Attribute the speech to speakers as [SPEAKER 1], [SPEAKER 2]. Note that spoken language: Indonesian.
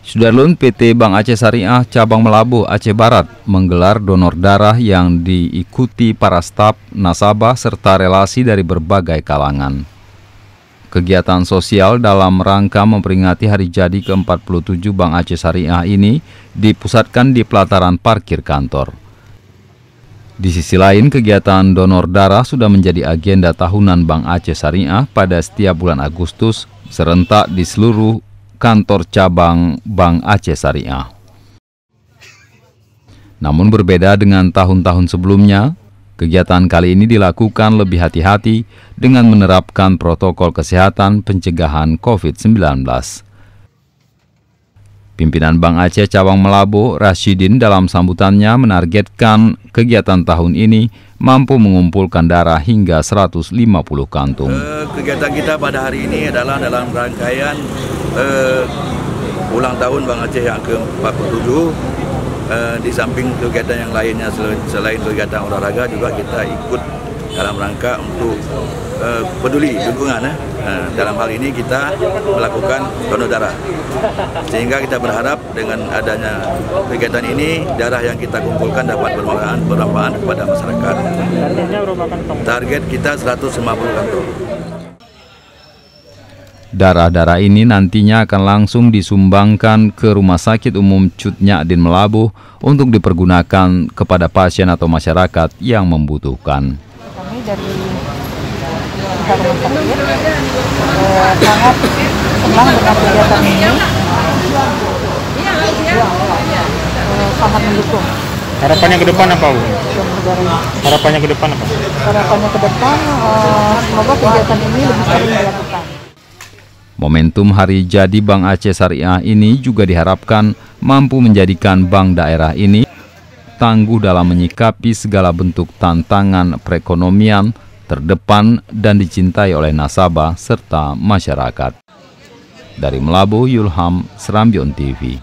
[SPEAKER 1] Sudarlun PT Bank Aceh Syariah Cabang Melabuh Aceh Barat menggelar donor darah yang diikuti para staf, nasabah, serta relasi dari berbagai kalangan. Kegiatan sosial dalam rangka memperingati hari jadi ke-47 Bank Aceh Syariah ini dipusatkan di pelataran parkir kantor. Di sisi lain, kegiatan donor darah sudah menjadi agenda tahunan Bank Aceh Syariah pada setiap bulan Agustus serentak di seluruh kantor cabang Bank Aceh Syariah. Namun berbeda dengan tahun-tahun sebelumnya, kegiatan kali ini dilakukan lebih hati-hati dengan menerapkan protokol kesehatan pencegahan COVID-19. Pimpinan Bank Aceh Cabang Melabuh, Rasyidin, dalam sambutannya menargetkan kegiatan tahun ini mampu mengumpulkan darah hingga 150 kantung.
[SPEAKER 2] Kegiatan kita pada hari ini adalah dalam rangkaian ulang tahun Bank Aceh yang ke-47. Di samping kegiatan yang lainnya selain kegiatan olahraga, juga kita ikut dalam rangka untuk peduli lingkungan. Dalam hal ini kita melakukan donor darah, sehingga kita berharap dengan adanya kegiatan ini darah yang kita kumpulkan dapat bermanfaat kepada masyarakat. Target kita 150 kantong.
[SPEAKER 1] Darah-darah ini nantinya akan langsung disumbangkan ke Rumah Sakit Umum Cut Nyadin Melabuh untuk dipergunakan kepada pasien atau masyarakat yang membutuhkan.
[SPEAKER 3] Kami dari pihak rumah sakit sangat senang dengan kegiatan ini, sangat mendukung.
[SPEAKER 4] Harapannya ke depan apa, Bu? Harapannya ke depan apa?
[SPEAKER 3] Harapannya ke depan semoga kegiatan ini lebih sering dilakukan.
[SPEAKER 1] Momentum hari jadi Bank Aceh Syariah ini juga diharapkan mampu menjadikan bank daerah ini tangguh dalam menyikapi segala bentuk tantangan perekonomian terdepan dan dicintai oleh nasabah serta masyarakat. Dari Melabuh, Yulham, Serambion TV.